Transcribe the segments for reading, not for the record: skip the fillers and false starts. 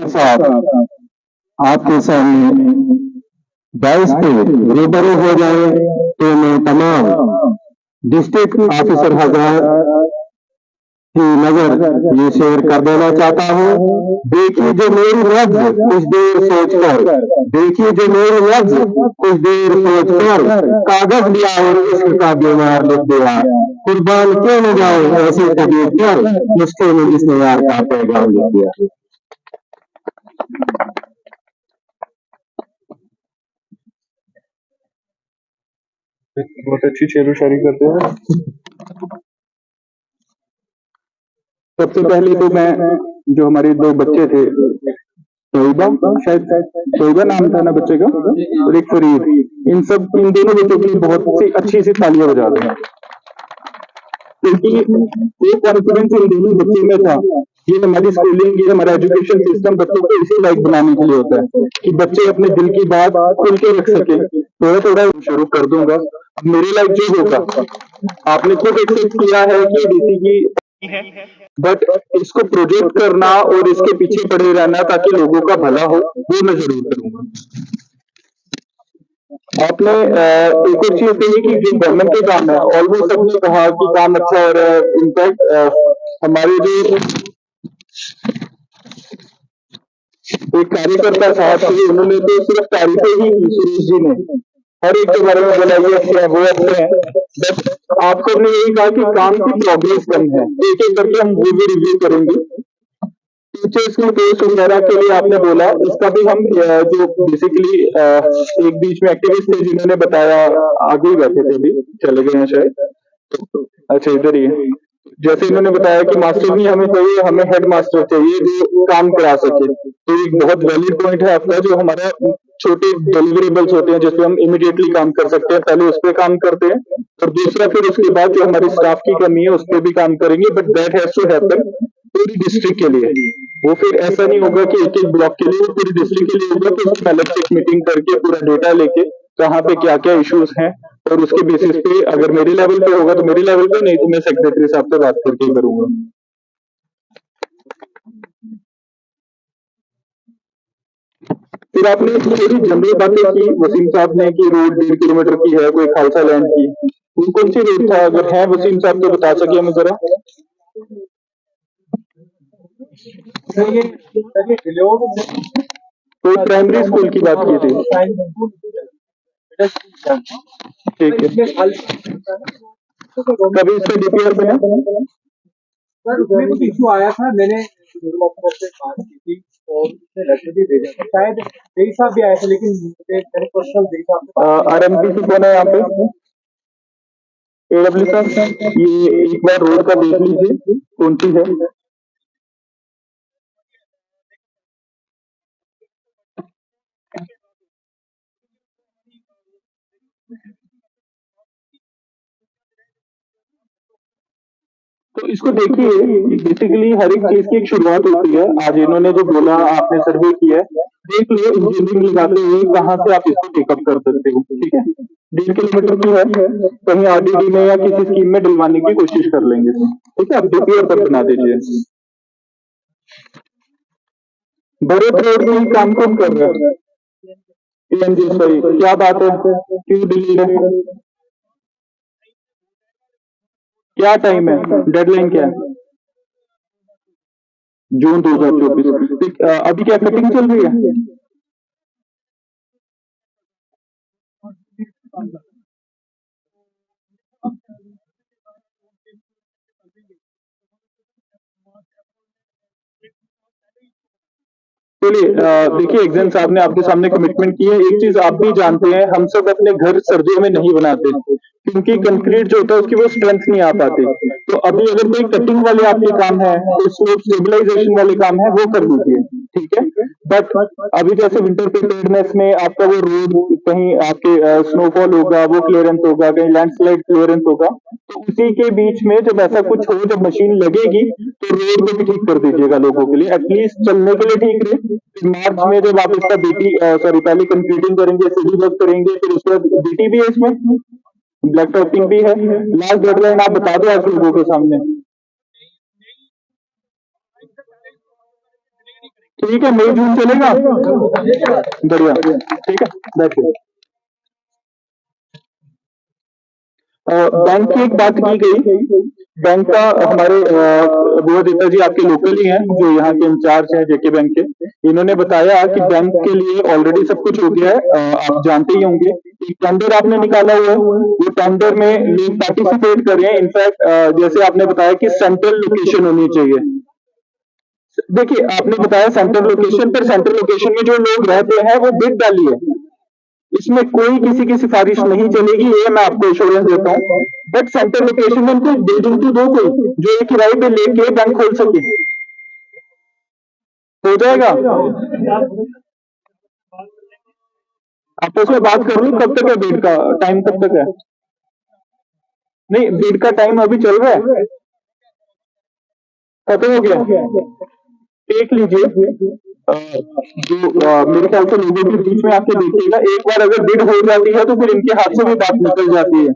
के साथ आपके सामने डाइस पे रूबरू हो जाए तो मैं तमाम डिस्ट्रिक्ट ऑफिसर हजरात की नजर ये शेयर कर देना चाहता हूँ। देखिए जो मेरी लफ्ज कुछ देर सोचकर, देखिए जो मेरी लफ्ज कुछ देर सोचकर कागज लिया और इश्क का बीमार लिख दिया। कुर्बान क्यों न जाए ऐसी तबीयत पर, नुस्खे में जिसने यार का पैगाम लिख दिया। बहुत अच्छी शेरो शायरी करते हैं। सबसे पहले तो मैं जो हमारे दो बच्चे थे, तोयबा, शायद तोयबा नाम था ना बच्चे का, और एक फरीद, इन दोनों बच्चों के लिए बहुत सी अच्छी सी तालियां बजा दें, क्योंकि एक कॉन्फिडेंस इन दोनों बच्चों में था। ये हमारी स्कूलिंग, ये हमारा एजुकेशन सिस्टम बच्चों को इसी लाइक बनाने के लिए होता है कि बच्चे अपने दिल की बात खुल के रख सके। थोड़ा थोड़ा शुरू कर दूंगा। अब मेरे लाइक जो होगा, आपने खुद एक्सेप्ट किया है कि डीसी की है, बट इसको प्रोजेक्ट करना और इसके पीछे पड़े रहना ताकि लोगों का भला हो, वो मैं जरूर करूंगा। आपने एक और चीज कही कि जो गवर्नमेंट के काम है, ऑलमोस्ट सबने कहा कि काम अच्छा हो रहा है। इनफैक्ट हमारे जो एक कार्यकर्ता साहब थे, उन्होंने तो सिर्फ तारीफें ही की सुरेश जी ने, हर एक के बारे में बोला ये अच्छे हैं, वो अच्छे हैं, बट आपको हमने यही कहा कि काम की प्रोग्रेस कम है। एक एक करके हम वो भी रिव्यू करेंगे। टीचर्स के पोस्ट वगैरह के लिए आपने बोला, इसका भी हम जो बेसिकली एक बीच में एक्टिविस्ट थे जिन्होंने बताया, आगे ही बैठे थे, अभी चले गए हैं शायद, अच्छा इधर ही है। जैसे इन्होंने बताया कि मास्टर नहीं हमें चाहिए, हमें हेड मास्टर चाहिए जो काम करा सके। तो एक बहुत वैलिड पॉइंट है आपका। जो हमारा छोटे डिलीवरेबल्स होते हैं जिसपे हम इमीडिएटली काम कर सकते हैं, पहले उस पर काम करते हैं, और दूसरा फिर उसके बाद जो हमारी स्टाफ की कमी है उस पर भी काम करेंगे, but that has to happen पूरी डिस्ट्रिक्ट के लिए। वो फिर ऐसा नहीं होगा कि एक एक ब्लॉक के लिए, वो पूरी डिस्ट्रिक्ट के लिए होगा। तो उसमें अलग से एक मीटिंग करके पूरा डेटा लेके कहाँ पे क्या क्या इश्यूज हैं, और उसके बेसिस पे अगर मेरे लेवल पे होगा तो मेरे लेवल पे, नहीं तो मैं सेक्रेटरी साहब से बात करके ही करूंगा। फिर आपने थोड़ी जनरल बातें की वसीम साहब ने कि रोड 1.5 किलोमीटर की है, कोई खालसा लैंड की, कौन सी रोड था? अगर है वसीम साहब तो बता सके हमें जरा। कोई प्राइमरी स्कूल की बात की थी, ठीक है। कभी इससे डीपीआर बना? सर उसमें कुछ इशू आया था, मैंने से बात की थी और उसने लेटर भी भेजा था, शायद देई साहब भी आए थे, लेकिन मैंने पर्सनल देई साहब आरएमपी कौन है यहाँ पे? एडब्ल्यू साहब, ये एक बार रोड का देख लीजिए कौन सी है। तो इसको देखिए, बेसिकली हर एक चीज की एक शुरुआत होती है। आज इन्होंने जो बोला, आपने सर्वे किया है, देख लो इंजीनियरिंग लगाते हुए कहाँ से आप इसको टेकअप कर सकते हो, ठीक है। 1.5 किलोमीटर की है, कहीं आरडीडी में या किसी स्कीम में डलवाने की कोशिश कर लेंगे, ठीक है। आप डीपीआर पर बना दीजिए। भरत रोड में काम कौन कर रहा है? पीएनजी, सही, क्या बात है, क्यों डिलीट है, क्या टाइम है, डेडलाइन क्या है? जून 2024। अभी क्या कटिंग चल रही है? चलिए, देखिए एग्जाम साहब ने आपके सामने कमिटमेंट की है। एक चीज आप भी जानते हैं, हम सब अपने घर सर्दियों में नहीं बनाते, क्योंकि कंक्रीट जो होता है उसकी वो स्ट्रेंथ नहीं आ पाती। तो अभी अगर कोई कटिंग वाले आपके काम है, कोई स्लोप स्टेबलाइजेशन वाले काम है, वो कर लीजिए, ठीक है। बट अभी जैसे विंटर प्रिपेयर्डनेस में आपका वो रोड कहीं आपके स्नोफॉल होगा, वो क्लियरेंस होगा, कहीं लैंडस्लाइड क्लियरेंस होगा, तो उसी के बीच में जब ऐसा कुछ हो, जब मशीन लगेगी तो रोड को भी ठीक कर दीजिएगा लोगों के लिए, एटलीस्ट चलने के लिए ठीक रहे। फिर मार्च में जब आप इसका बीटी सॉरी पहले कंक्रीटिंग करेंगे, सिविल वर्क करेंगे, फिर उसके बाद बीटी भी है इसमें, ब्लैक टॉपिंग भी है। लास्ट डेडलाइन आप बता दो आज लोगों के सामने। ठीक है, मई जून चलेगा, बढ़िया, ठीक है, बैठिए। बैंक की एक बात की गई, बैंक का हमारे बुआदित्य जी आपके लोकल ही हैं, जो यहाँ के इंचार्ज हैं जेके बैंक के। इन्होंने बताया कि बैंक के लिए ऑलरेडी सब कुछ हो गया है, आप जानते ही होंगे। एक टेंडर आपने निकाला हुआ है, वो टेंडर में लोग पार्टिसिपेट कर रहे हैं। इनफैक्ट जैसे आपने बताया कि सेंट्रल लोकेशन होनी चाहिए। देखिए, आपने बताया सेंट्रल लोकेशन, पर सेंट्रल लोकेशन में जो लोग रहते हैं वो बिड डाली है, इसमें कोई किसी की सिफारिश नहीं चलेगी, ये मैं आपको एश्योरेंस देता हूँ। बट सेंट्रल लोकेशन में उनको बिल्डिंग तो दो कोई, जो एक किराए पे लेके बैंक खोल सके, हो जाएगा। आपस में बात कर लो, कब तक है बिड का टाइम, कब तक है? नहीं, बिड का टाइम अभी चल रहा है, खत्म हो गया। देख लीजिए, जो मेरे ख्याल से लोगों के बीच में आके देखिएगा, एक बार अगर बिड हो जाती है तो फिर इनके हाथ से भी बात निकल जाती है।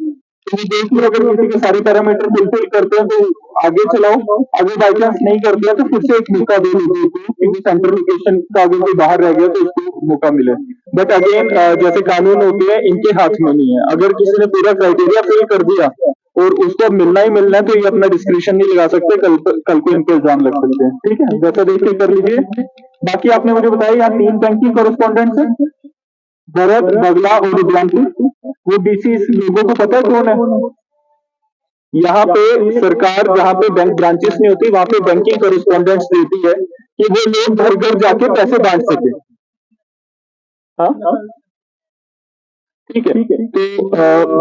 तो ये देख लो, अगर किसी के सारे पैरामीटर फुलफिल करते हैं तो आगे चलाओ, अगर बाई चांस नहीं करते हैं तो फिर से एक मौका दो लोगों को, क्योंकि सेंट्रल लोकेशन का अगर कोई बाहर रह गया तो उसको मौका मिले। बट अगेन जैसे कानून होते हैं, इनके हाथ में नहीं है। अगर किसी ने पूरा क्राइटेरिया फिल कर दिया और उसको अब मिलना ही मिलना है, तो ये अपना डिस्क्रिप्शन नहीं लगा सकते, कल को इनको इल्जाम लग सकते हैं। ठीक है, वैसा देख के कर लीजिए। बाकी आपने मुझे बताया यहाँ 3 बैंकिंग कॉरेस्पॉन्डेंट्स है, भरत, बगला और रुद्रांशु। वो डीसी लोगों को पता है कौन है? यहाँ पे सरकार जहाँ पे बैंक ब्रांचेस नहीं होती, वहां पे बैंकिंग कॉरेस्पॉन्डेंट्स देती है कि वो लोग घर घर जाके पैसे बांट सके। हाँ, ठीक है। तो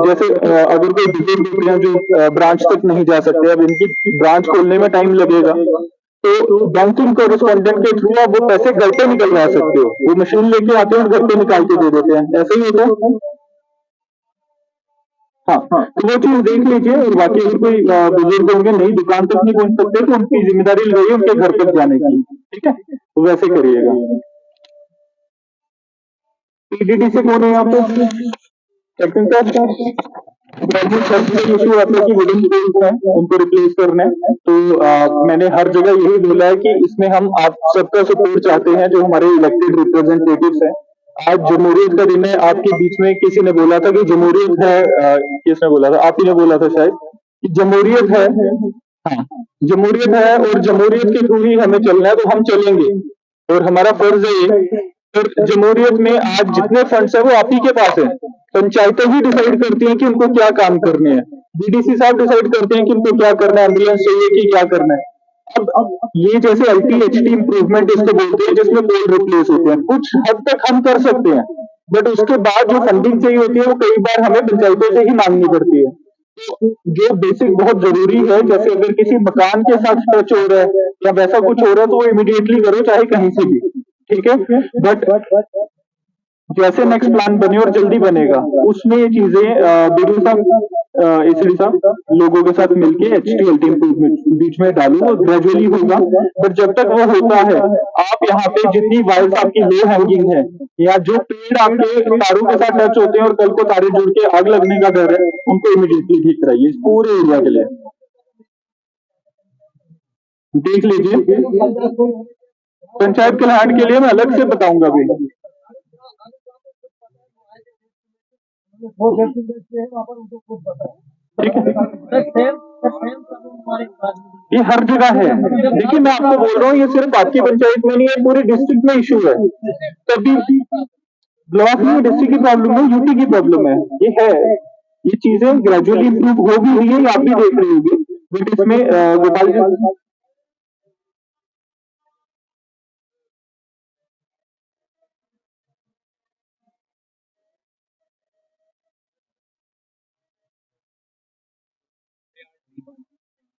जैसे अगर कोई बुजुर्ग होते हैं जो ब्रांच तक नहीं जा सकते, अब इनकी ब्रांच खोलने में टाइम लगेगा, तो बैंकिंग कॉरेस्पॉन्डेंट के थ्रू आप वो पैसे घर पे निकलवा सकते हो। वो मशीन लेके आते हैं और घर पे निकाल के दे देते हैं, ऐसे ही होता है। हाँ, तो वो चीज देख लीजिए। और बाकी अगर कोई बुजुर्ग होंगे नहीं, दुकान तक नहीं पहुंच सकते, तो उनकी जिम्मेदारी लगाइए उनके घर तक जाने की। ठीक है, तो वैसे करिएगा। पीडीडी से कौन है यहाँ पे? कैप्टन साहब, गवर्नमेंट सर्विस इशू आता है कि वुडन स्कूल्स हैं, उनको रिप्लेस करना है। तो मैंने हर जगह यही बोला है कि इसमें हम आप सबका सपोर्ट चाहते हैं, जो हमारे इलेक्टेड रिप्रेजेंटेटिव्स हैं। आज जमहूरियत का दिन है, आपके बीच में किसी ने बोला था कि जमहूरियत है, किसने बोला था? आप ही ने बोला था शायद, कि जमहूरियत है। हाँ, जमहूरियत है और जमहूरियत के थ्रू ही हमें चलना है, तो हम चलेंगे। और हमारा फर्ज है ये। और जमहूरियत में आज जितने फंड्स है वो आप ही के पास है। पंचायतें ही डिसाइड करती हैं कि उनको क्या काम करने हैं, बीडीसी साहब डिसाइड करते हैं कि उनको क्या करना है, एम्बुलेंस चाहिए कि क्या करना है। अब ये जैसे एलटीएचटी इम्प्रूवमेंट इसको बोलते हैं, जिसमें पोल रिप्लेस होते हैं, कुछ हद तक हम कर सकते हैं, बट उसके बाद जो फंडिंग चाहिए होती है वो कई बार हमें पंचायतों से ही मांगनी पड़ती है। तो जो बेसिक बहुत जरूरी है, जैसे अगर किसी मकान के साथ टच हो रहा है या वैसा कुछ हो रहा है, तो वो इमीडिएटली करो, चाहे कहीं से भी। ठीक है, बट जैसे नेक्स्ट प्लान बने और जल्दी बनेगा, उसमें ये चीजें बीडीओ साहब, एसीडी साहब, लोगों के साथ मिलके एचटीएलटी इम्प्रूवमेंट बीच में डालू, वो ग्रेजुअली होगा। बट जब तक वो होता है, आप यहाँ पे जितनी वायर्स आपकी लो हैंगिंग है, या जो पेड़ आपके तारों के साथ टच होते हैं और कल को तारे जुड़ के आग लगने का डर है, उनको इमीडिएटली ठीक कराइए, इस पूरे एरिया के लिए। देख लीजिए, पंचायत कल्याण के लिए मैं अलग से बताऊंगा अभी। ठीक है, ये हर जगह है। देखिए, मैं आपको बोल रहा हूँ, ये सिर्फ आपकी पंचायत में नहीं है, पूरे डिस्ट्रिक्ट में इशू है। तभी ब्लॉक में डिस्ट्रिक्ट की प्रॉब्लम है, यूटी की प्रॉब्लम है, ये है। ये चीजें ग्रेजुअली इंप्रूव हो भी रही है, आप भी देख रहे होंगे। बट इसमें गोपाल जी,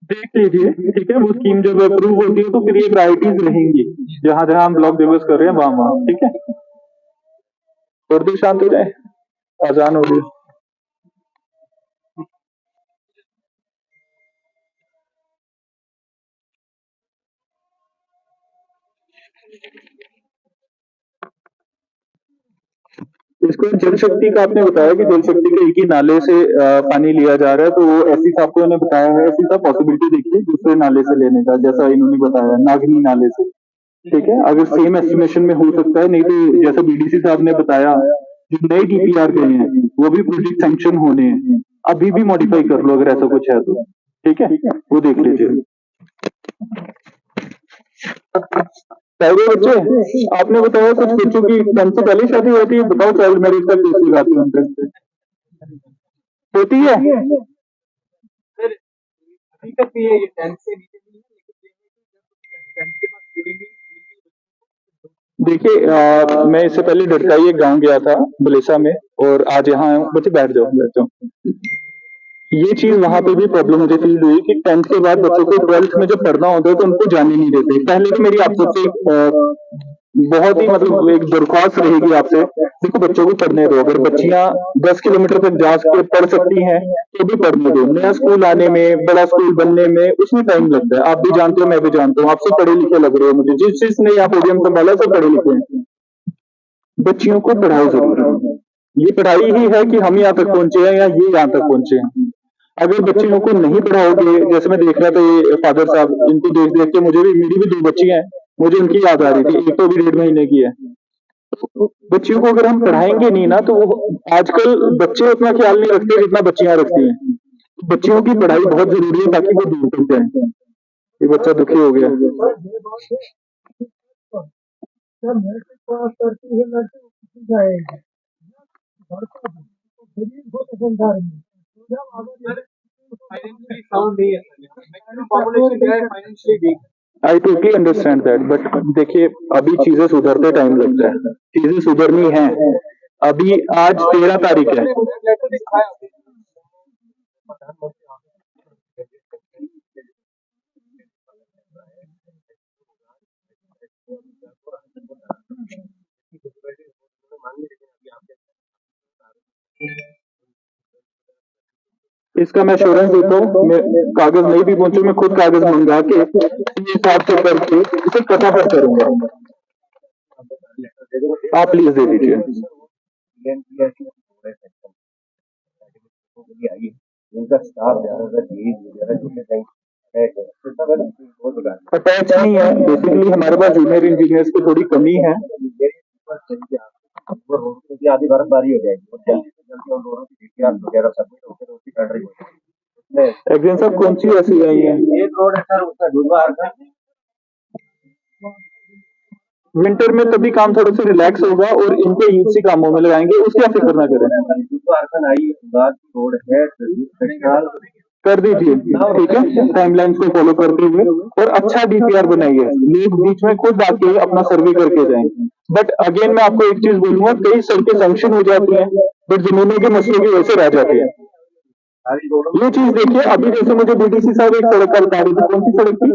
देख लीजिए। ठीक है, वो स्कीम जब अप्रूव होती है तो फिर ये प्रायोरिटीज रहेंगी, जहां जहां हम ब्लॉक दिवस कर रहे हैं वहां वहां। ठीक है, और भी शांत हो जाए, आजान हो रही है। इसको जल शक्ति का आपने बताया कि जल शक्ति के एक ही नाले से पानी लिया जा रहा है, तो वो एससी साहब को इन्होंने बताया है। एससी साहब पॉसिबिलिटी देखिए दूसरे नाले से लेने का, जैसा इन्होंने बताया नागनी नाले से। ठीक है, अगर सेम एस्टिमेशन में हो सकता है, नहीं तो जैसा बीडीसी साहब ने बताया, जो नए डीपीआर गए हैं वो भी प्रोजेक्ट सैंक्शन होने हैं, अभी भी मॉडिफाई कर लो अगर ऐसा कुछ है तो, ठीक है, वो देख लीजिए। पहले बच्चे आपने बताया कुछ बच्चों की 10 से पहले शादी होती है, बताओ चाइल्ड मैरिज का केस लगाती है उनपे, होती है? सर अभी तक भी ये 10 से नीचे नहीं है, लेकिन ये है कि जब 10 के बाद फीडिंग देखिए मैं इससे पहले डरकाई एक गांव गया था बलेसा में, और आज यहाँ आया हूँ। बच्चे बैठ जाओ बैठ जाओ। ये चीज वहां पे भी प्रॉब्लम मुझे फील हुई कि 10th के बाद बच्चों को 12th में जब पढ़ना होता है तो उनको जाने नहीं देते। पहले तो मेरी आप सबसे बहुत ही मतलब एक दरख्वास्त रहेगी आपसे, देखो बच्चों को पढ़ने दो। अगर बच्चियां 10 किलोमीटर तक जा के पढ़ सकती हैं तो भी पढ़ने दो। नया स्कूल आने में, बड़ा स्कूल बनने में उसमें टाइम लगता है, आप भी जानते हो मैं भी जानता हूँ। आप सब पढ़े लिखे लग रहे हो मुझे, जिस जिसने यहाँ पोडियम संभाला सब पढ़े लिखे हैं। बच्चियों को पढ़ाओ जरूर, ये पढ़ाई ही है कि हम यहाँ तक पहुंचे हैं या ये यहाँ तक पहुंचे हैं। अगर बच्चियों को नहीं पढ़ाओगे, जैसे मैं देख रहा था ये फादर साहब, इनको देख देख के मुझे भी, मेरी भी 2 बच्ची हैं, मुझे उनकी याद आ रही थी। एक तो भी 1.5 महीने की है। बच्चियों को अगर हम पढ़ाएंगे नहीं ना, तो वो आजकल बच्चे उतना ख्याल नहीं रखते जितना बच्चियां रखती हैं। बच्चियों की पढ़ाई बहुत जरूरी है ताकि वो दूर तक जाए। ये बच्चा दुखी हो गया। फाइनेंशियली साउंड नहीं है सर, मैक्सिमम पॉपुलेशन जो है फाइनेंशियली वीक है। I totally understand that, but देखिए अभी चीजें सुधरते टाइम लगता है, चीजें सुधरनी है। अभी आज 13 तारीख है। लेटर दिखाया इसका मैं श्योरेंस देता हूँ, मैं कागज नहीं भी पहुंचू, मैं खुद कागज मंगा के ये हिसाब से करके इसे फटाफट करूंगा। आप प्लीज दे दीजिए। उनका स्टाफ ज्यादातर वगैरह जो अटैच नहीं है, बेसिकली हमारे पास जूनियर इंजीनियर्स की थोड़ी कमी है। आधी बर्फबारी हो जाएगी, और जल्दी से जल्दी उन दोनों की डीपीआर वगैरह सबमिट होकर उसकी टेंडरिंग हो जाएगी। एग्जाम साहब कौन सी ऐसी आई है? एक रोड है सर, उसका ढूंढवा का विंटर में तभी काम थोड़े से रिलैक्स होगा और इनके यूथ सी कामों में लगाएंगे, उसकी आप फिक्र ना करें। अर्पण आई बात रोड है फिलहाल कर दीजिए, ठीक है, टाइमलाइंस को फॉलो करते हुए, और अच्छा डीपीआर बनाइए। लोग बीच में खुद आके अपना सर्वे करके जाएं। बट अगेन मैं आपको एक चीज बोलूंगा, कई सड़कें सैंक्शन हो जाती हैं बट जमीनों के मसले की वजह से रह जाती है। ये चीज देखिए, अभी जैसे मुझे बीडीसी साहब एक सड़क का बता रहे थे, कौन सी सड़क थी?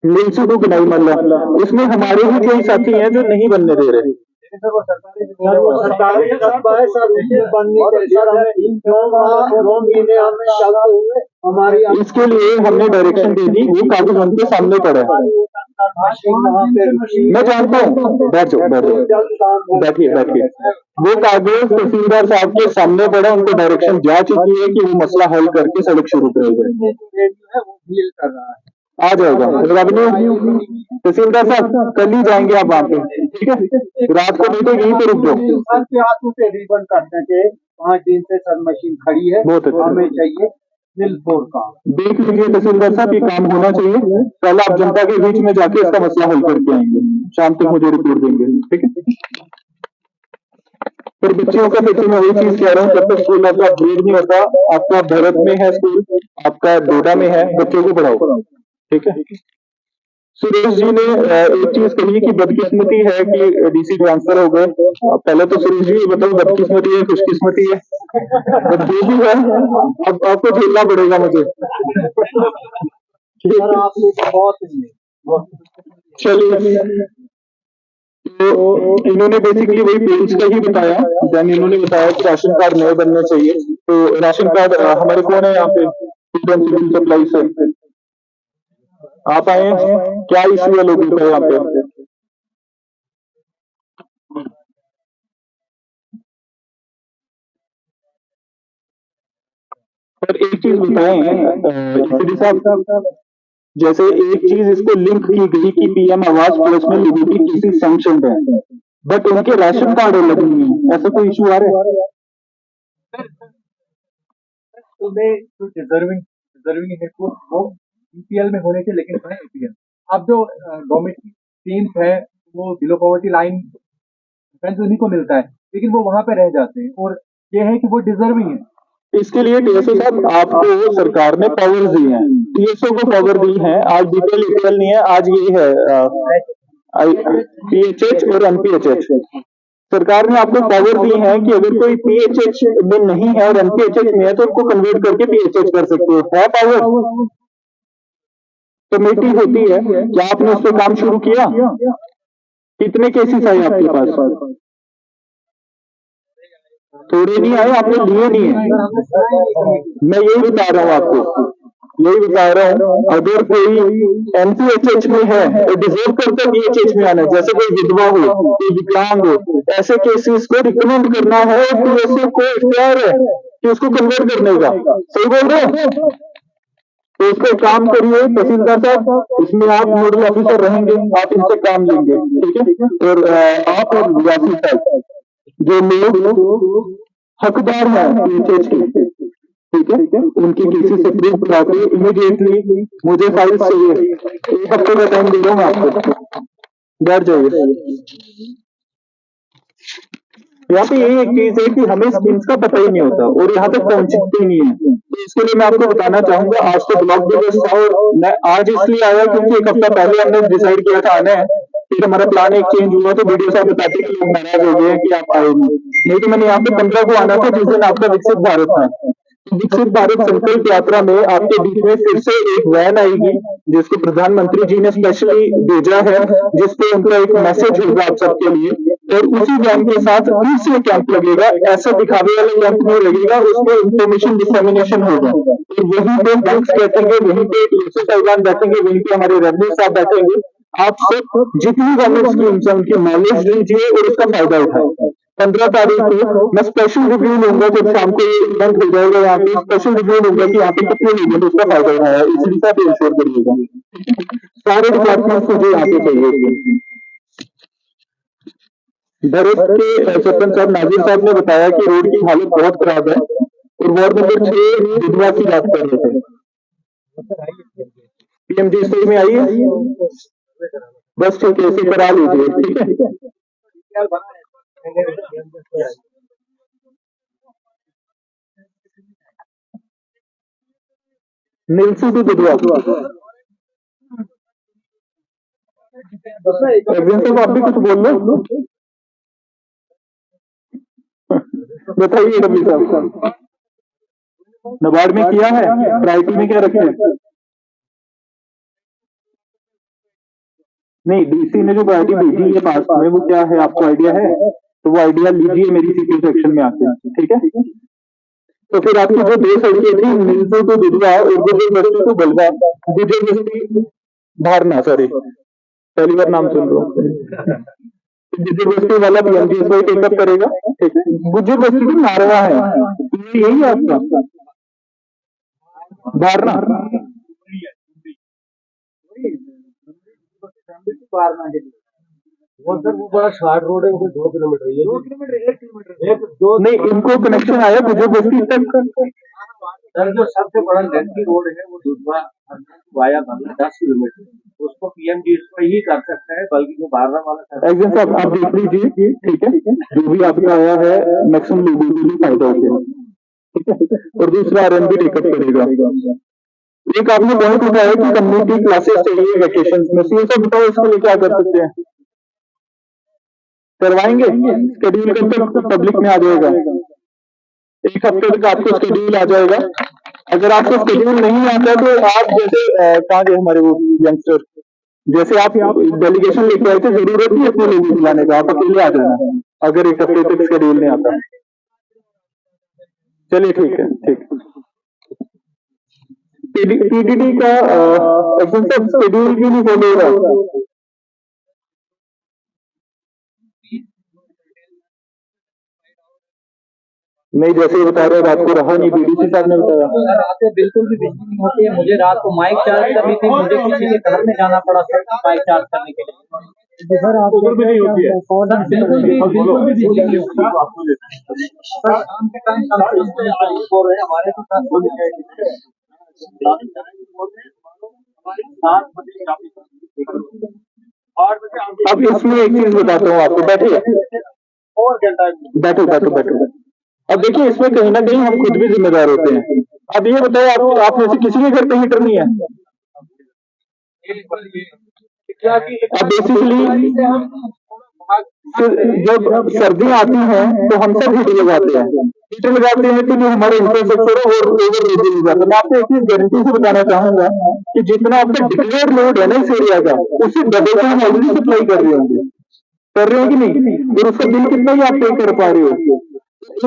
नीलसू टू कनाई मल्ला, उसमें हमारे भी कई साथी हैं जो नहीं बनने दे रहे। सरकारी बनने के सर हमें 9 महीने हमें चलते हुए हमारी इसके लिए हमने डायरेक्शन दे दी, वो कागज उनके सामने पड़ा है। मैं जानता हूँ, बैठ जाओ बैठ जाओ, बैठिए बैठिए। वो कागज तहसीलदार साहब के सामने पड़ा, उनको डायरेक्शन जा चुकी है कि वो मसला हल करके सड़क शुरू करेंगे। आ जाएगा रेवेन्यू तहसीलदार साहब, कल ही जाएंगे आप वहाँ पे, ठीक है, रात को नहीं तो यहीं पे रुक जाओ। सर के हाथों पे रिबन काटने के 5 दिन से सर मशीन खड़ी है, बहुत अच्छा। हमें चाहिए दिल तोड़ काम। देख लीजिए तहसीलदार साहब, ये काम होना चाहिए। कल आप जनता के बीच में जाके इसका मसला हल करके आएंगे, शाम तक मुझे रिपोर्ट देंगे, ठीक है। फिर बच्चियों का देखिए, मैं वही चीज कह रहा हूँ, जब तक स्कूल आपका अपग्रेड नहीं होता, आपका भरत में है स्कूल, आपका डोडा में है, बच्चों को पढ़ाओ, ठीक है। सुरेश जी ने एक चीज कही कि बदकिस्मती है कि डीसी ट्रांसफर हो गए। पहले तो सुरेश जी बताओ, बदकिस्मती है खुशकिस्मती है? जो भी है, अब आपको झेलना पड़ेगा मुझे। सर आपने बहुत चलिए, तो इन्होंने बेसिकली वही पेरेंट्स का ही बताया। देन इन्होंने बताया कि राशन कार्ड नए बनने चाहिए। तो राशन कार्ड हमारे कौन है यहाँ पे सिविल सप्लाई से? आप आए हैं, क्या इश्यू है लोगों का यहाँ पे? और एक चीज बताएं साहब, जैसे एक चीज इसको लिंक की गई कि पीएम आवास प्लस में लोगों की केसेस सैंक्शन है, बट उनके राशन कार्ड अलग नहीं है, ऐसा कोई इशू आ रहा है? तो मैं जो डिजर्विंग है वो बीपीएल में होने चाहिए, लेकिन है एपीएल। अब जो गवर्नमेंट की स्कीम्स है वो बिलो पॉवर्टी लाइन डिफेंस उन्हीं को मिलता है, लेकिन वो वहां पे रह जाते हैं, और ये है कि वो डिजर्विंग है। इसके लिए टीएसओ साहब आपको सरकार ने पावर दी है, टीएसओ को पावर दी है। आज बीपीएल ईपीएल नहीं है, आज ये है पीएचएच और एनपीएचएच। सरकार ने आपको पावर दी है कि अगर कोई पीएचएच में नहीं है और एनपीएचएच में है तो उसको कन्वर्ट करके पीएचएच कर सकते हो, है पावर। कमेटी होती है, क्या आपने उस पर काम शुरू किया? कितने केसेस आए आपके पास? थोड़े नहीं आए, आपने लिए नहीं है। मैं यही बता रहा हूँ आपको, यही बता रहा हूँ। अगर कोई एनपीएचएच में है तो डिजर्व करता है पीएचएच में आना, जैसे कोई विधवा हो, कोई विकलांग हो, ऐसे केसेस को रिकमेंड करना है, टीएसओ को इख्तियार है कि उसको कन्वर्ट करने का। सही बोल रहे हो? तो इस पर काम करिए तहसीलदार साहब, इसमें आप नोडल ऑफिसर रहेंगे, आप इनसे काम लेंगे, ठीक है। और आप और वासी साहब जो लोग हकदार हैं पीएचएच के, ठीक है, उनकी केसेस अप्रूव करा के इमीडिएटली मुझे फाइल चाहिए। 1 हफ्ते का टाइम दे रहा हूँ आपको, बैठ जाइए। यहाँ पे यही एक चीज है कि हमें स्कीम्स का पता ही नहीं होता और यहाँ तक पहुंचते ही नहीं है। तो इसके लिए मैं आपको बताना चाहूंगा, आज तो ब्लॉक दिवस था और मैं आज इसलिए आया क्योंकि 1 हफ्ता पहले हमने डिसाइड किया था आना है, फिर हमारा प्लान एक चेंज हुआ तो वीडियो साहब बताते कि लोग नाराज हो गए कि आप आए नहीं तो मैंने यहाँ पे 15 को आना था जिस दिन आपका विकसित भारत था। विकसित भारत संकल्प यात्रा में आपके बीच में फिर से एक वैन आएगी जिसको प्रधानमंत्री जी ने स्पेशली भेजा है, जिसपे उनका एक मैसेज होगा आप सबके लिए, और उसी वैन के साथ फिर से कैंप लगेगा। ऐसा दिखावे वाला कैंप नहीं लगेगा, उसमें इंफॉर्मेशन डिसेमिनेशन होगा। तो वहीं पे बैंक्स बैठेंगे, वहीं पे टीएसओ साहिबान बैठेंगे, वहीं पे हमारे रेवेन्यू साहब बैठेंगे। आप सब जितनी गवर्नमेंट स्कीम्स है उनकी नॉलेज लीजिए और उसका फायदा उठाए। 15 तारीख को मैं स्पेशल रिव्यू लूंगा, जब शाम को ये इवेंट हो जाएगा यहाँ पे स्पेशल रिव्यू लूंगा कि यहाँ पे कितने लोगों ने उसका फायदा उठाया, इसलिए साथ इंश्योर करिएगा। सारे डिपार्टमेंट मुझे यहाँ पे चाहिए। भरत के सरपंच साहब नाजिर साहब ने बताया कि रोड की हालत बहुत खराब है और वार्ड नंबर 6 विधवा की बात कर रहे थे। पीएमजी स्टोर में आइए, बस ठीक है, इसे करा लीजिए, ठीक है। नीलसी की विधवा साहब, आप भी कुछ बोल लो, बताइए डब्ल्यू साहब। नबार्ड में किया है, प्रायोरिटी में क्या रखे? नहीं, डीसी ने जो प्रायोरिटी भेजी है पास में वो क्या है, आपको आइडिया है? तो वो आइडिया लीजिए मेरी सीपी सेक्शन में आके, ठीक है। तो फिर आपकी जो 2 सड़कें थी, नीलसी टू विधवा और गुजर बस्ती टू बलवा, गुजर बस्ती धारना, सॉरी पहली बार नाम सुन रहा हूँ। गुजर बस्ती वाला पीएमजी इसको टेकअप करेगा, ठीक है। गुजर बस्ती तो नारवा है, यही है आपका धारना। वो सर वो बड़ा शॉर्ट रोड है, वो 2 किलोमीटर है, 2 किलोमीटर 1 किलोमीटर नहीं, इनको कनेक्शन आया गुजर बस्ती तक। सर जो सबसे बड़ा लेंथी रोड है वो दुधवा वाया बांग्ला 10 किलोमीटर, उसको पीएमजी इसको ही कर सकता है, बल्कि जो बारह वाला एग्जाम साहब आप देख लीजिए, ठीक है, जो भी आपका आया है मैक्सिमम लोगों के लिए फायदा हो गया, ठीक है। और दूसरा आरएन भी टेकअप करेगा। एक आपने पॉइंट उठाया कि कम्युनिटी क्लासेस चाहिए वेकेशन में, सीएम साहब बताओ इसके लिए क्या कर सकते हैं? करवाएंगे, शेड्यूल कब तक पब्लिक में आ जाएगा? 1 हफ्ते तक आपको शेड्यूल आ जाएगा। अगर आपको शेड्यूल नहीं आता तो आप जैसे कहाँ गए हमारे वो यंगस्टर, जैसे आप डेलीगेशन लेके आए थे, जरूरत नहीं अपने लोगों को बुलाने का, आप अकेले आ जाना अगर 1 हफ्ते तक शेड्यूल नहीं आता। चलिए ठीक है, ठीक। पीडीडी का शेड्यूल भी नहीं फॉलो हो रहा। नहीं, जैसे ही बता रहे हो रात को रहा नहीं, बीडीसी साहब ने बताया। सर, रात को बिल्कुल भी बिजली नहीं होती है। मुझे रात को माइक चार्ज करनी थी, मुझे किसी के घर में जाना पड़ा सर माइक चार्ज करने के लिए। सर आप उधर भी नहीं होती है सर बिल्कुल भी बिजली नहीं होती। सर शाम के टाइम हो रहे हैं हमारे तो साथ बोल अब इसमें एक चीज बताता हूँ आपको, बैठिए बैठो बैठो बैठो। अब देखिए, इसमें कहीं ना कहीं हम खुद भी जिम्मेदार होते हैं। अब ये बताओ, आप में से किसी के घर पे हीटर नहीं है? अब बेसिकली जब सर्दियां आती हैं तो हम सब हीटर लगाते हैं। हीटर लगाते हैं तो जो हमारे इंफ्रास्ट्रक्चर है वो ओवर लोड हो जाता है। मैं आपको एक चीज गारंटी से बताना चाहूंगा कि जितना आपका डिक्लेयर लोड है ना इस एरिया का, उससे डबल से हम ऑलरेडी सप्लाई कर रहे होंगे, कर रहे हैं कि नहीं? और उसका बिल कितना ही आप पे कर पा रहे हो?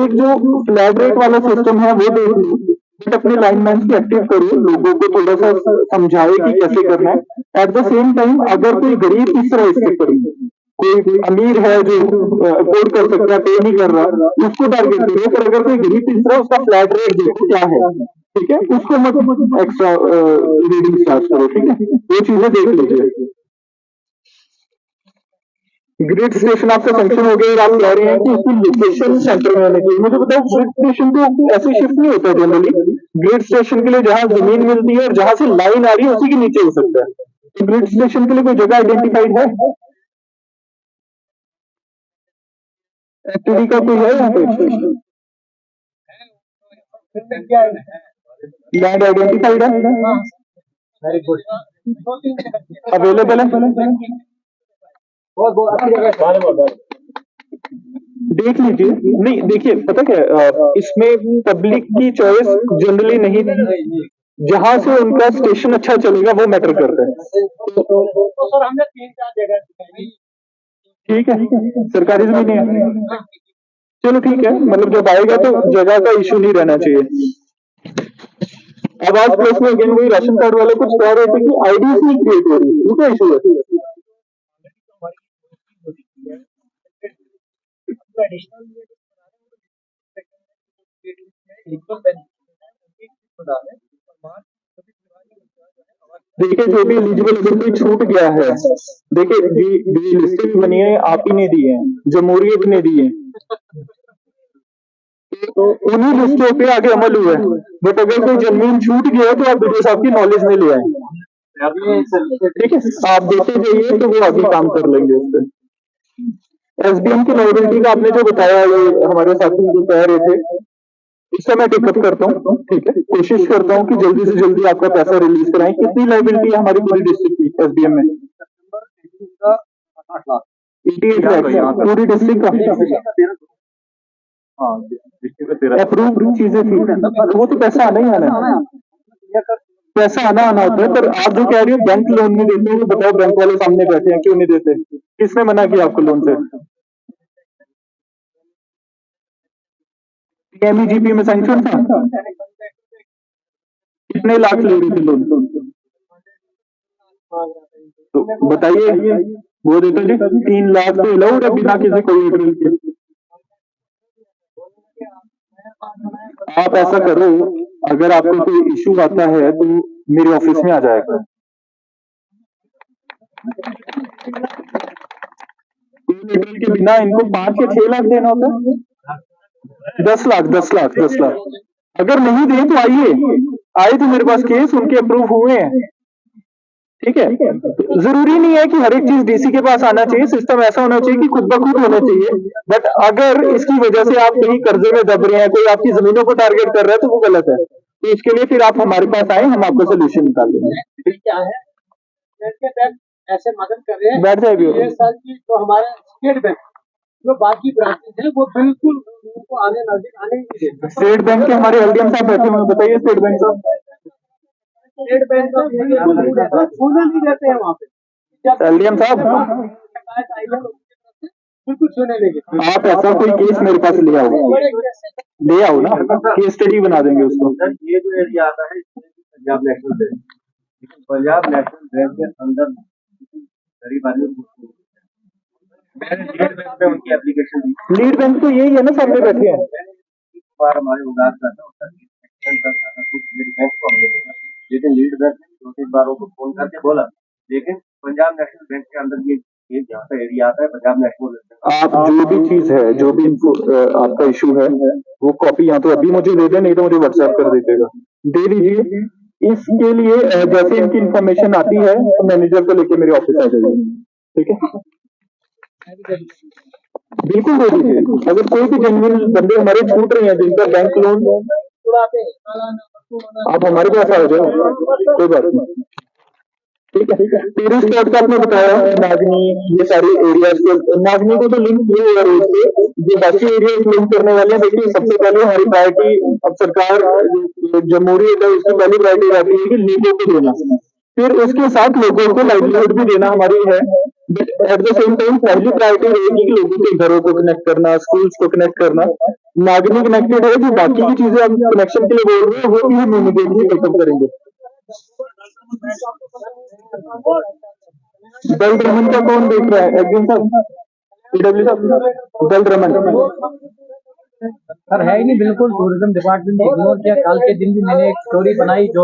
एक जो फ्लैट रेट वाला सिस्टम है वो देख लो, बट अपने लाइनमैन को एक्टिव करो, लोगों को थोड़ा सा समझाए कि कैसे करना है। एट द सेम टाइम अगर कोई गरीब इस तरह इसके करें, कोई अमीर है जो अफोर्ड कर सकता है, पे नहीं कर रहा, उसको टारगेट करो। पर अगर कोई गरीब इस तरह, उसका फ्लैट रेट देखो क्या है, ठीक है, उसको मत एक्स्ट्रा रीडिंग स्टार्ट करो, ठीक है, ये चीजें देख लीजिए। ग्रिड स्टेशन आपका सैंक्शन हो गया और आप कह रहे हैं कि उसकी लोकेशन सेंटर में होनी चाहिए। मुझे बताओ, ग्रिड स्टेशन तो ऐसे शिफ्ट नहीं होता जनरली। ग्रिड स्टेशन के लिए जहां जमीन मिलती है और जहां से लाइन आ रही है उसी के नीचे हो सकता है। तो ग्रिड स्टेशन के लिए कोई जगह आइडेंटिफाइड है? एक्टिविटी का कोई है यहाँ पे? लैंड आइडेंटिफाइड है, वेरी गुड। अवेलेबल है, बहुत अच्छी जगह देख लीजिए। नहीं देखिए, पता क्या इसमें पब्लिक की चॉइस जनरली नहीं, जहां से उनका स्टेशन अच्छा चलेगा वो मैटर करता है। तो सर हमने 3-4 जगह दिखाई। ठीक है, सरकारी जमीन है, चलो ठीक है, मतलब जब आएगा तो जगह का इशू नहीं रहना चाहिए। अब आज प्रेस में अगेन वही राशन कार्ड वाले कुछ कह रहे थे कि आईडीज नहीं क्रिएट हो रही, वो क्या इशू है? देखिए, जो भी एलिजिबल अगर कोई छूट गया है, देखिए जी लिस्टें भी बनी है, आप ही ने दी है, जमहूरियत ने दी है, तो उन्हीं लिस्टों पे आगे अमल हुआ है। बट अगर कोई जमीन छूट गया है तो आप वीडियो साहब की नॉलेज में ले आए, ठीक है, आप देते जाइए तो वो आगे काम कर लेंगे उस पर। एसबीएम की लायबिलिटी का आपने जो बताया, ये हमारे साथी जो कह रहे थे, इससे मैं टिकअप करता हूँ, ठीक है, कोशिश करता हूँ कि जल्दी से जल्दी आपका पैसा रिलीज कराएं। कितनी लायबिलिटी है हमारी पूरी डिस्ट्रिक्ट की एसबीएम में? 88 लाख पूरी डिस्ट्रिक्ट का। अप्रूव चीजें थी, वो तो पैसा आना ही आना है, पैसा आना आना होता है। पर आप जो कह रही हो बैंक लोन नहीं देते हो, बताओ बैंक वाले सामने बैठे हैं, क्यों नहीं देते? किसने मना किया आपको लोन से? पीएमईजीपी में सैंक्शन था, कितने लाख ले रहे थे लोन? तो बताइए, वो देते जी 3 लाख तो अलाउड है बिना किसी कोलेटरल के। आप ऐसा करो, अगर आपको कोई इशू आता है तो मेरे ऑफिस में आ जाएगा। कोलेटरल के बिना इनको 5 या 6 लाख देना होता है, 10 लाख 10 लाख 10 लाख। अगर नहीं दे तो आए तो मेरे पास केस, उनके अप्रूव हुए हैं, ठीक है। जरूरी नहीं है कि हर एक चीज डीसी के पास आना चाहिए, सिस्टम ऐसा होना चाहिए कि खुद ब खुद होना चाहिए। बट अगर इसकी वजह से आप कहीं कर्जे में दब रहे हैं, कोई आपकी जमीनों को टारगेट कर रहा है, तो वो गलत है। तो इसके लिए फिर आप हमारे पास आए, हम आपको सोल्यूशन निकाल देंगे। क्या है ऐसे मदद कर रहे हैं। बैठ जाएगी ये साल की तो हमारा स्टेट बैंक जो बाकी ब्रांचेस है वो बिल्कुल उनको आने नजदीक आने ही नहीं देते। स्टेट बैंक के हमारे एलडीएम साहब बैठे हुए, बताइए स्टेट बैंक साहब। स्टेट बैंक का बिल्कुल छूने नहीं देते हैं वहाँ पे। एलडीएम साहब बिल्कुल छूने नहीं देते। आप ऐसा कोई केस मेरे पास ले आओ ना, केस स्टडी बना देंगे उसको। ये जो एरिया आता है Punjab national bank, Punjab national bank के अंदर गरीब आदमी मैंने लीड बैंक पे उनकी एप्लीकेशन दी। लीड बैंक तो यही है ना, सामने बैठे हैं। बार हमारे उदार करता है उसका एक्शन करता था कुछ लीड बैंक को हमने बोला, लेकिन लीड बैंक ने 2-3 बार उनको फोन करके बोला, लेकिन पंजाब नेशनल बैंक के अंदर ये जहाँ पे एरिया आता है पंजाब नेशनल बैंक। आप जो भी चीज है, जो भी इनको आपका इशू है, वो कॉपी या तो अभी मुझे दे दें, नहीं तो मुझे व्हाट्सएप कर दीजिएगा, दे दीजिए। इसके लिए जैसे इनकी इंफॉर्मेशन आती है तो मैनेजर को लेके मेरे ऑफिस आ जाइए, ठीक है? बिल्कुल दे दीजिए। अगर कोई भी जेन्युइन बंदे हमारे छूट रहे हैं जिनका बैंक लोन, आप हमारे पास आ जाओ, कोई बात नहीं, ठीक है? तेरी स्पॉट का आपने बताया नागनी, ये सारे एरियाज को, नागनी को तो लिंक किया हुआ रोड से, जो बाकी एरियाज लिंक करने वाले हैं। देखिए सबसे पहले हमारी प्रायोरिटी, अब सरकार जमहूरियत है, उसकी पहली प्रायोरिटी रहती है कि लोगों को देना, फिर उसके साथ लोगों को लाइवलीहुड भी देना हमारी है। But at the same time पहली प्रायोरिटी रहेगी कि लोगों के घरों को कनेक्ट करना, स्कूल्स को कनेक्ट करना। नागनी कनेक्टेड है, जो बाकी की चीजें हम कनेक्शन के लिए बोल रहे हैं वो भी हम इमीडिएटली खत्म करेंगे। दल रमन का कौन देख रहा है? एग्जिम साहब, पीडब्ल्यू साहब, दल रमन। सर है ही नहीं, बिल्कुल टूरिज्म डिपार्टमेंट ने इग्नोर किया। कल के दिन भी मैंने एक स्टोरी बनाई जो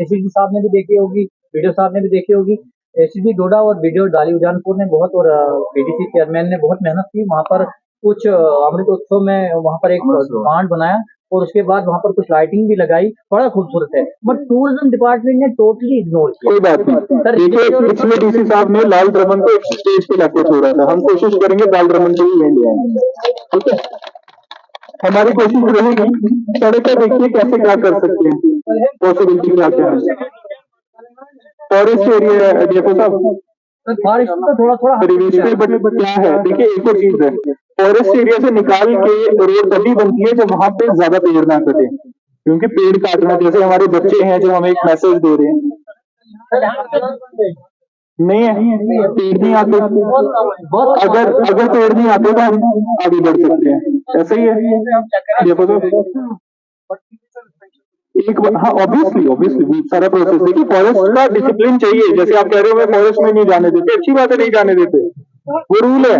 एसीपी साहब ने भी देखी होगी, वीडियो साहब ने भी देखी होगी। एसीपी डोडा और वीडियो डाली उजानपुर ने बहुत, और पीडीसी चेयरमैन ने बहुत मेहनत की। वहाँ पर कुछ अमृत उत्सव में वहाँ पर एक बांड बनाया और उसके बाद वहाँ पर कुछ लाइटिंग भी लगाई, बड़ा खूबसूरत है, बट टूरिज्म डिपार्टमेंट ने टोटली इग्नोर किया। कोई बात नहीं, देखिए पिछले डीसी साहब ने लाल रमन को एक स्टेज पे लाके छोड़ा था, हम कोशिश करेंगे लाल रमन को ही ले आएंगे, ठीक है? हमारी कोशिश रहेगी। सड़क पे देखिए कैसे क्या कर सकते हैं, पॉसिबिलिटी क्या क्या है। फॉरेस्ट एरिया है डीएफओ साहब, बारिश में तो थोड़ा थोड़ा परिवेश पे, बट क्या है देखिए एक और चीज है, फॉरेस्ट एरिया से निकाल के रोड तभी बनती है जब वहां पे ज्यादा पेड़ ना कटे, क्योंकि पेड़ काटना, जैसे हमारे बच्चे हैं जो हमें एक मैसेज दे रहे हैं, नहीं है पेड़ नहीं आते, अगर पेड़ नहीं आते तो हम आगे बढ़ सकते हैं, ऐसा ही है। देखो तो एक हाँ, ऑब्वियसली ऑब्वियसली सारा प्रोसेस है कि फॉरेस्ट का डिसिप्लिन चाहिए। जैसे आप कह रहे हो मैं फॉरेस्ट में नहीं जाने देते, अच्छी बात है, नहीं जाने देते, वो रूल है।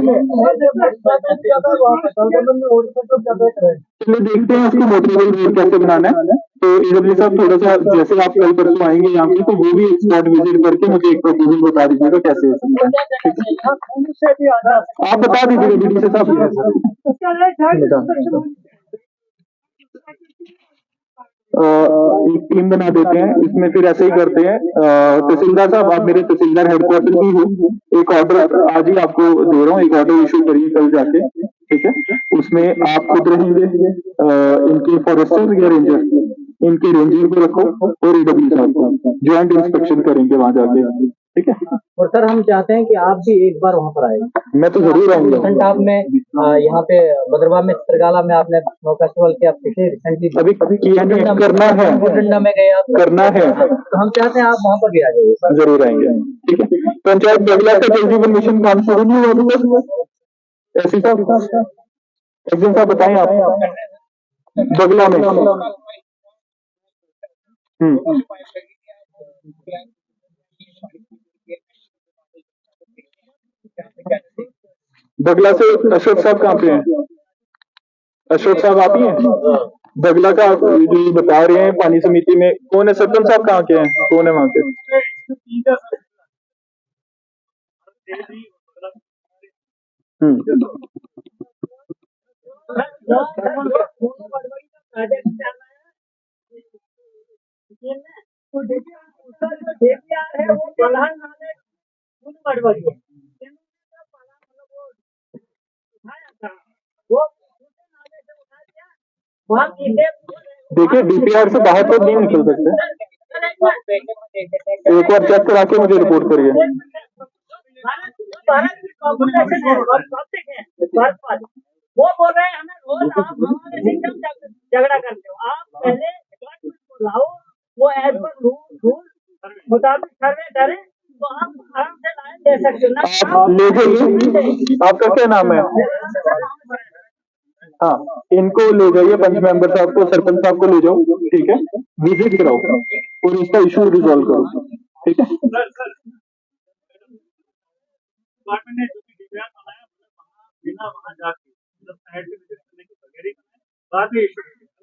चलिए देखते हैं उसको मोटिवेबल रोड कैसे बनाना है। तो एडब्ल्यू साहब थोड़ा सा, जैसे आप कल परसों आएंगे यहाँ पे, तो वो भी स्पॉट विजिट करके मुझे एक प्रपोजल बता दीजिएगा कैसे हो सकता है। आप बता दीजिएगा डीडी साहब। एक टीम बना देते हैं, इसमें फिर ऐसे ही करते हैं। तहसीलदार साहब, आप मेरे तहसीलदार हेडक्वार्टर भी हो, एक ऑर्डर आज ही आपको दे रहा हूँ, एक ऑर्डर इशू करिए कल जाके, ठीक है? उसमें आप खुद रहेंगे, इनके फॉरेस्टर्स या रेंजर, इनके रेंजर को रखो और ईडब्ल्यू साहब को ज्वाइंट इंस्पेक्शन करेंगे वहां जाके, ठीक है? और सर हम चाहते हैं कि आप भी एक बार वहाँ पर आए। मैं तो जरूर आऊंगा। रिसेंट आपने यहाँ पे बदरवा में, चित्रगाला में आपने स्नो फेस्टिवल किया, पिछले रिसेंटली अभी किया नहीं, करना है, डंडा में गए आप, करना है, तो हम चाहते हैं आप वहाँ पर भी आ जाइए। जरूर आएंगे, ठीक है? पंचायत बगला का जल जीवन मिशन काम शुरू नहीं हुआ अभी तक? ऐसी साहब, एक दिन साहब बताएं आप बगला में। बगला से अशोक साहब कहाँ पे हैं? अशोक साहब आप ही हैं? बगला का जो ये बता रहे हैं पानी समिति में कौन है? सरपंच साहब कहाँ के हैं? कौन है वहां के? देखिए डीपीआर से बाहर तो नहीं निकल सकते, एक बार चेक करा के मुझे रिपोर्ट करिए। वो बोल रहे हैं हमें रोज आप हमारे सिस्टम झगड़ा करते हो। आप पहले डिपार्टमेंट को लाओ, वो एज पर रूल मुताबिक सर्वे करें तो हम आराम से लाइन दे सकते हैं। आप ले जाइए, आपका क्या नाम है? हाँ, इनको ले जाइए, पंच मेंबर साहब को, सरपंच साहब को ले जाओ, ठीक है? विजिट कराओ और इसका इशू रिजॉल्व करो, ठीक है? डिपार्टमेंट ने जो भी डिजाइन बनाया बिना वहां जाके साइड पे विजिट करने की वगैरह बाद में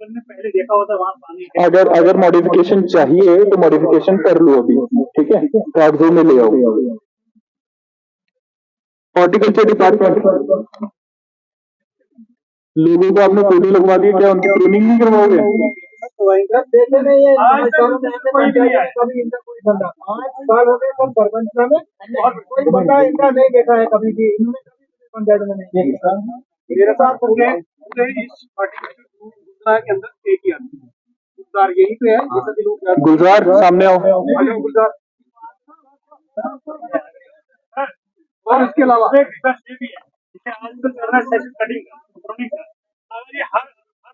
मैंने पहले देखा होता वहाँ पानी है। अगर मॉडिफिकेशन चाहिए तो मॉडिफिकेशन कर लो अभी, ठीक है, कागजों में ले आओ। हॉर्टिकल्चर डिपार्टमेंट, लोगों को आपने पौधे लगवा दिए, क्या उनकी ट्रेनिंग नहीं करवाओगे? आज तक कोई नहीं आया। कभी इनका कोई बंदा 5 साल हो गए सर सरपंच में और कोई बंदा इनका नहीं देखा है कभी भी, इन्होंने कभी पंचायत में नहीं देखा। मेरे साथ पूरे इस हॉर्टिकल्चर के अंदर एक ही आदमी है। गुलजार यही पे है, जैसा कि लोग जानते गुलजार सामने आओ। हैं। गुलजार और इसके अलावा एक रिक्वेस्ट ये भी है, जैसे आजकल चल रहा है सेशन कटिंग का, ड्रोनिंग का, अगर ये हर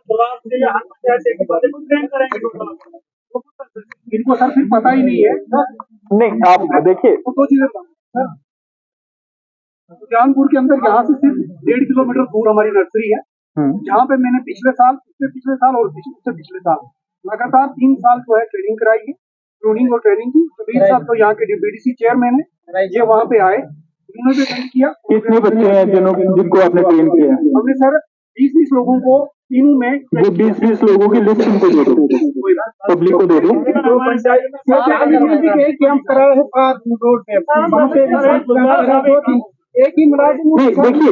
ब्लॉक से या हर पंचायत से एक बंदे को ट्रेन करेंगे तो इनको सर फिर पता ही नहीं है। नहीं, आप देखिए, तो दो चीजें सर, सुजानपुर के अंदर यहाँ से सिर्फ 1.5 किलोमीटर दूर हमारी नर्सरी है, जहाँ पे मैंने पिछले साल, उससे पिछले साल और उससे पिछले साल लगातार 3 साल जो है ट्रेनिंग कराई है, प्रूनिंग और ट्रेनिंग की। तो 20 साल तो यहाँ के डीबीडीसी चेयरमैन है, ये वहाँ पे आए, उन्होंने भी ट्रेन किया। कितने बच्चे हैं जिनको आपने ट्रेन किया? हमने सर 20-20 लोगों को तीनों में, वो 20-20 लोगों की लिस्ट इनको दे दो, पब्लिक को दे दो। कैंप करा रहे 5 रोड पे एक ही मुलाजिम। नहीं, देखिए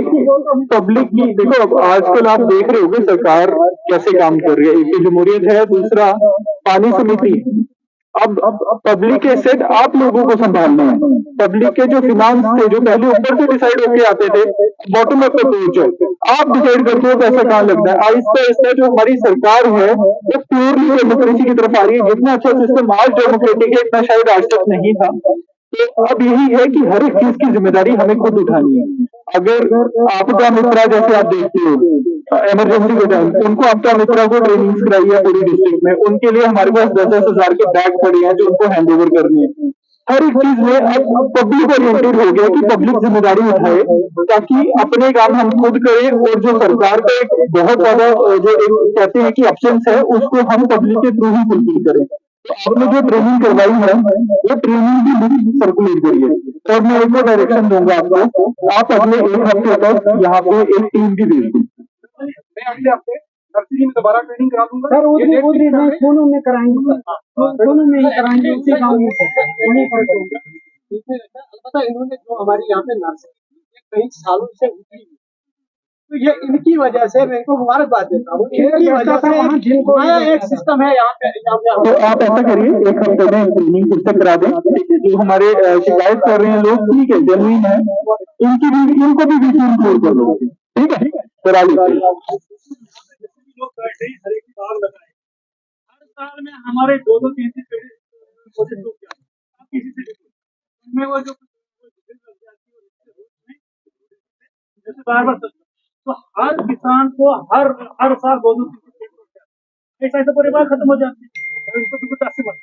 पब्लिक की, देखो अब आजकल आप देख रहे होगे सरकार कैसे काम कर रही है। एक जमहूरियत है, दूसरा पानी समिति। अब पब्लिक एसेट आप लोगों को संभालना है। पब्लिक के जो फिनांस थे, जो पहले ऊपर से डिसाइड होके आते थे, बॉटम अप अप्रोच है, आप डिसाइड करते हो पैसा कहाँ लगता है। आहिस्ता आहिस्ता जो हमारी सरकार है वो प्योरली डेमोक्रेसी की तरफ आ रही है। जितना अच्छा सिस्टम आज डेमोक्रेटिक है, इतना शायद आज तक नहीं था। तो अब यही है कि हर एक चीज की जिम्मेदारी हमें खुद उठानी है। अगर आपदा मित्रा जैसे आप देखते हो इमरजेंसी के टाइम, उनको आपदा मित्रा को ट्रेनिंग कराई है पूरी डिस्ट्रिक्ट में, उनके लिए हमारे पास 10-10 हजार के बैग पड़े हैं जो उनको हैंड ओवर करने हैं। हर एक चीज में अब पब्लिक ओरिएंटेड हो गया कि पब्लिक जिम्मेदारी उठाए, ताकि अपने काम हम खुद करें और जो सरकार का एक बहुत ज्यादा जो एक कहते हैं कि ऑप्शंस है, उसको हम पब्लिक के थ्रू ही फुलफिल करें। तो आपने जो ट्रेनिंग करवाई है वो ट्रेनिंग की लिस्ट सर्कुलेट करिए और मैं एक और डायरेक्शन दूंगा आपको, आप अगले 1 हफ्ते तक यहाँ पे एक टीम भी भेज दें। मैं अगले हफ्ते नर्सरी में दोबारा ट्रेनिंग करा दूंगा सर उधर नहीं, सोनू में कराएंगे, सोनू में ही कराएंगे, उसी गाँव में सर वहीं पर। अलबत्ता इन्होंने जो हमारी यहाँ पे नर्सरी कई सालों से उठी, तो ये इनकी वजह से मैं इनको मुबारकबाद देता हूँ। इनकी वजह से जिनको नया एक सिस्टम है यहाँ पे। तो आप ऐसा करिए, 1 हफ्ते में ट्रेनिंग फिर से करा दें। जो हमारे शिकायत कर रहे हैं लोग, ठीक है, जेन्युइन है, इनको भी बीच में इंक्लूड कर लो, ठीक है, करा लीजिए। लोग बैठे ही हर एक साल लगाए, हर साल में हमारे 2-2, 3-3 प्रोजेक्ट लोग क्या आप किसी से उनमें वो जो जैसे बार तो हर किसान को हर साल 2-2 ऐसा ऐसा परिवार खत्म हो जाते हैं और इसको बिल्कुल पैसे मत।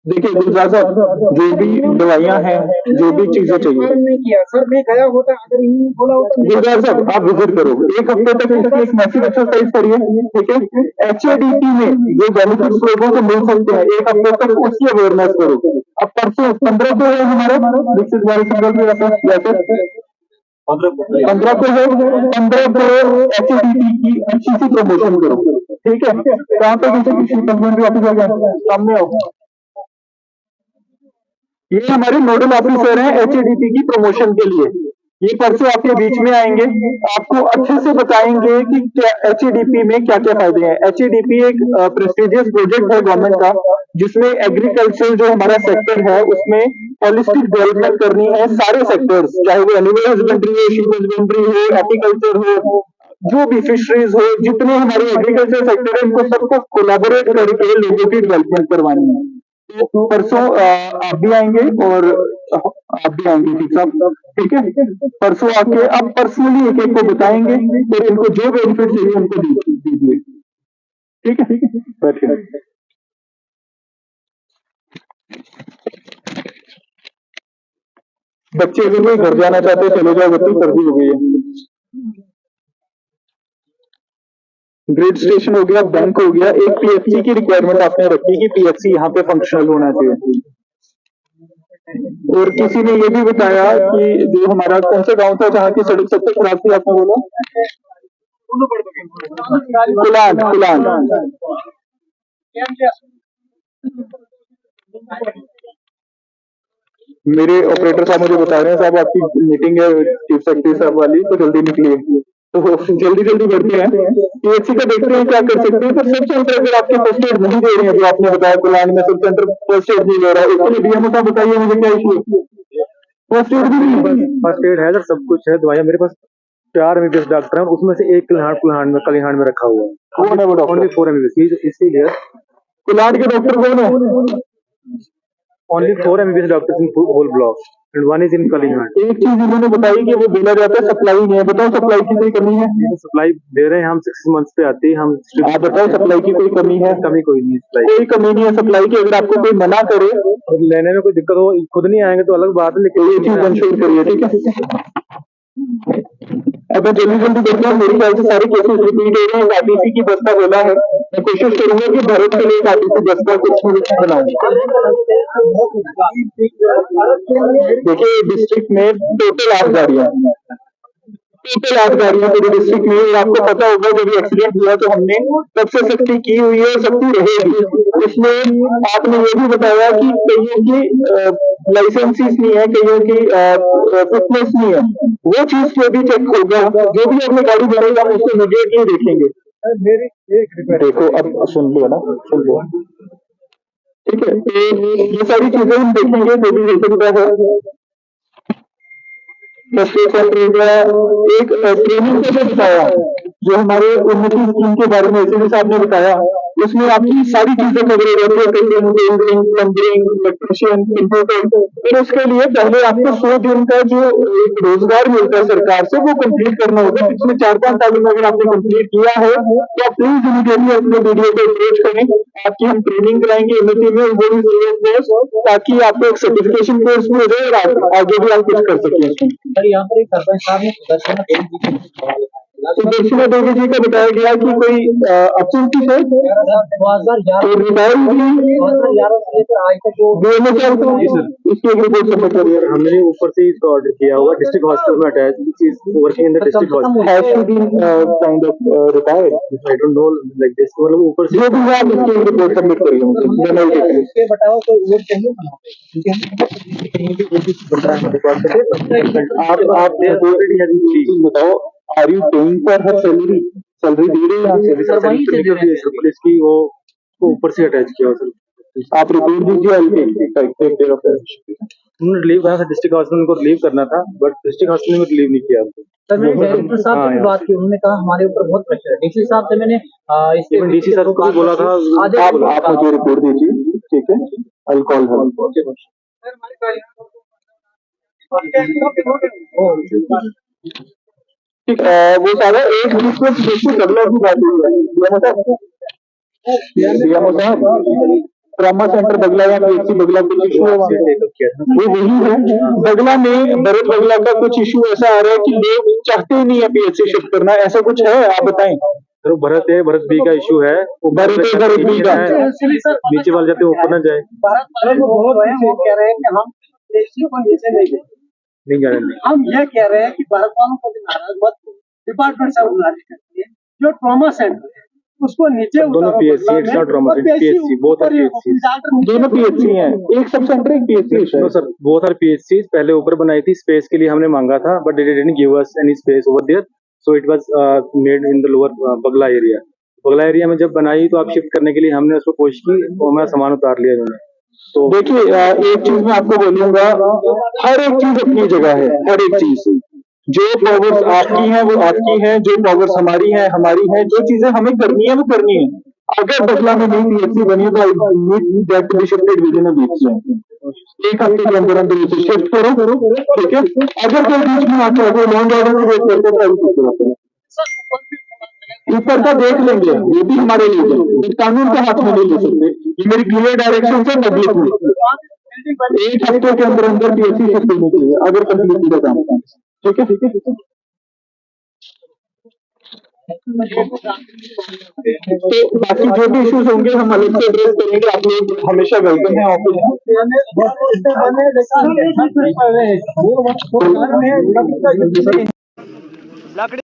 देखिए गुलजार साहब, जो भी दवाइयाँ हैं, जो भी चीजें चाहिए, नहीं किया सर, मैं गया होता अगर इन्होंने बोला होता। गुलजार साहब आप विजिट करो, 1 हफ्ते तक इसकी एक मैसिव एक्सरसाइज करिए, ठीक है। HADP में जो बेनिफिट्स लोगों को मिल सकते हैं 1 हफ्ते तक, उसकी अवेयरनेस करो। अब परसों 15 को है हमारा विकसित भारत संकल्प यात्रा, 15 को है, 15 को HADP की अच्छी सी प्रमोशन करो, ठीक है। कहाँ पे किसी कंप्लेंट ऑफिस आ गया, सामने आओ। ये हमारे नोडल ऑफिसर हैं HADP की प्रमोशन के लिए। ये परसों आपके बीच में आएंगे, आपको अच्छे से बताएंगे कि क्या HADP में क्या क्या फायदे हैं। HADP एक प्रेस्टिजियस प्रोजेक्ट है गवर्नमेंट का, जिसमें एग्रीकल्चर जो हमारा सेक्टर है उसमें होलिस्टिक डेवलपमेंट करनी है। सारे सेक्टर्स, चाहे वो एनिमल हस्बेंड्री हो, शीप हस्बेंड्री हो, एपीकल्चर हो, जो भी फिशरीज हो, जितने हमारे एग्रीकल्चर सेक्टर है, इनको सबको कोलैबोरेट करके लोगों की डेवलपमेंट करवानी है। तो परसों आप भी आएंगे और आप भी आएंगे, ठीक साहब, ठीक है। परसों आके आप पर्सनली एक को बताएंगे, फिर इनको जो बेनिफिट चाहिए उनको दीजिए, ठीक है। बैठिए। बच्चे अगर कोई घर जाना चाहते चले जाओ, बच्चे, सर्दी हो गई है। ग्रिड स्टेशन हो गया, बैंक हो गया, एक PFC की रिक्वायरमेंट आपने रखी कि PFC यहाँ पे फंक्शनल होना चाहिए। और किसी ने ये भी बताया कि जो हमारा कौन सा गांव था जहाँ की सड़क सबसे खराब थी, आपने बोला कुलान मेरे ऑपरेटर साहब मुझे बता रहे हैं, साहब आपकी मीटिंग है चीफ सेक्रेटरी साहब वाली, तो जल्दी निकलिए। तो जल्दी जल्दी बढ़ते हैं, पीएचसी का देखते हैं क्या कर सकते हैं। तो सब सेंटर अगर आपके फर्स्ट एड नहीं दे रहे हैं, जो आपने बताया कुलान में सब सेंटर फर्स्ट एड नहीं दे रहा है, इसके लिए डीएमओ साहब बताइए मुझे क्या इशू है। फर्स्ट एड भी नहीं है। फर्स्ट एड है सर, सब कुछ है, दवाइयाँ मेरे पास 4 एमबीबीएस डॉक्टर हैं, उसमें से एक कलिहान में रखा हुआ है। कौन है वो डॉक्टर? ओनली 4 एमबीबीएस, इसीलिए कुलान के डॉक्टर कौन है? Only 4 MBBS doctors in whole block and 1 is in Kalihan. एक चीज इन्होंने बताई कि वो बोला जाता है सप्लाई नहीं है, बताओ सप्लाई की कोई कमी है? सप्लाई दे रहे हैं हम, 6 मंथ्स पे आती है, हम आप बताओ सप्लाई की कोई कमी है? कमी कोई नहीं है सप्लाई, कोई कमी नहीं है सप्लाई की। अगर आपको कोई मना करे और लेने में कोई दिक्कत हो, खुद नहीं आएंगे तो अलग बात है, तो ये चीज लेकिन इंश्योर करिए, ठीक है? अब मैं जल्दी जल्दी देखता हूँ, मेरे ख्याल से सारे केसेस रिपीट हो रहे हैं। आरटीसी की बस का बोला है, मैं कोशिश करूंगा कि भारत के लिए आरटीसी बस का कुछ बनाऊं। देखिए डिस्ट्रिक्ट में टोटल 8 गाड़ियां पूरी डिस्ट्रिक्ट में, और आपको पता होगा जब एक्सीडेंट हुआ तो हमने सबसे सख्ती की हुई है और सख्ती रहेगी। इसमें आपने ये भी बताया कि कईयों की लाइसेंसेस नहीं है, कईयों की फिटनेस नहीं है, वो चीज को भी चेक होगा। जो भी अपनी गाड़ी बनाएगा हम उसको इमीडिएटली देखेंगे। देखो अब सुन लिया ना, सुन लिया, ठीक है? तो ये सारी चीजें हम देखेंगे जो भी हो सकता है। एक ट्रेनिंग को बताया, जो हमारे उन्नति स्कीम के बारे में एसएससी साहब ने बताया, उसमें आपकी सारी चीजें कवर हो जाती है, प्लम्बिंग, इलेक्ट्रिशियन, कंप्यूटर। फिर उसके लिए पहले आपको 100 दिन का जो एक रोजगार मिलता है सरकार से, वो कंप्लीट करना होगा। पिछले 4-5 सालों में अगर आपने कंप्लीट किया है तो आप प्लीज इमीडिएटली अपने वीडियो को अप्रोच करें, आपकी हम ट्रेनिंग कराएंगे उन्नति में, वो भी ताकि आपको एक सर्टिफिकेशन कोर्स भी हो जाए और आगे भी आप कुछ कर सकें। सर यहाँ पर एक सरपंच साहब ने सुदर्शना देवी जी के सवाल उठाया। सुदर्शना देवी जी का बताया गया कि कोई अपॉर्चुनिटी है 2011 से लेकर आज तक वो इसकी एक रिपोर्ट सबमिट करिए। हमने ऊपर से इसका ऑर्डर किया हुआ, डिस्ट्रिक्ट हॉस्पिटल में attach, which is working in the district hospital, has to be kind of retired, I don't know like this, मतलब ऊपर से जो भी है आप इसकी एक रिपोर्ट सबमिट करिए। उसके बताओ कोई वोट चाहिए आप ऑलरेडी हैव चीज बताओ, are you paying for her salary? Salary दे रहे हैं सर, वहीं से दे रहे हैं। पुलिस की वो ऊपर से अटैच किया हुआ सर। आप रिपोर्ट दीजिए, उन्होंने रिलीव करा था, डिस्ट्रिक्ट हॉस्पिटल को रिलीव करना था, बट डिस्ट्रिक्ट हॉस्पिटल में रिलीव नहीं किया। सर मैंने डायरेक्टर साहब से भी बात की, उन्होंने कहा हमारे ऊपर बहुत प्रेशर है। डीसी साहब से मैंने इसके डीसी साहब को भी बोला था, आप मुझे रिपोर्ट दीजिए, ठीक है? I call her. ठीक है, वो सारा एक बिल्कुल अगला भी बात है। ट्रामा सेंटर बगला या पीएचसी बगला कुछ इशू है वहाँ वो वही है। बगला में भरत बगला का कुछ इशू ऐसा आ रहा है कि लोग चाहते ही नहीं है पीएचसी शिफ्ट करना, ऐसा कुछ है? आप बताएं। तो भरत है, भरत बी का इशू है, भरत बी का नीचे वाले जाते ऊपर ना जाए, कह रहे हैं कि हम पीएचसी को नीचे नहीं जाने, हम ये कह रहे हैं कि भारत वालों को भी नाराज मत, डिपार्टमेंट से गुजारिश करती है जो ट्रॉमा सेंटर है उसको नीचे दोनों पीएचसी, एक साथ trauma centre, PHC both are PHC, दोनों पीएचसी हैं, एक सब सेंटर एक PHC. No sir, both are PHC. पहले ऊपर बनाई थी, स्पेस के लिए हमने मांगा था, but they didn't give us any space over there, so it was made in the lower Bagla area. Bagla area में जब बनाई तो आप शिफ्ट करने के लिए हमने उसको कोशिश की और हमारा सामान उतार लिया इन्होंने। तो देखिए एक चीज मैं आपको बोलूंगा, हर एक चीज अपनी जगह है, हर एक चीज, जो पावर्स आपकी हैं वो आपकी हैं, जो पावर्स हमारी हैं हमारी हैं, जो चीजें हमें करनी है वो करनी है। अगर बगला में नई पीएचसी बनी तो I need that to be shifted within a week. एक हफ्ते के अंदर अंदर इसे शिफ्ट करो, ठीक है? अगर कोई बीच में आता है तो लॉन्ग ऑर्डर की वेट करते हैं, ऊपर का देख लेंगे, ये भी हमारे लिए है, कानून के हाथ में नहीं ले सकते। ये मेरी क्लियर डायरेक्शन से पब्लिक में एक हफ्ते के अंदर अंदर पीएचसी शिफ्ट होनी चाहिए अगर कंप्लीट का काम, ठीक है? तो बाकी जो भी इश्यूज होंगे हम अलग से एड्रेस करेंगे। आप लोग हमेशा वेलकम है ऑफिस में।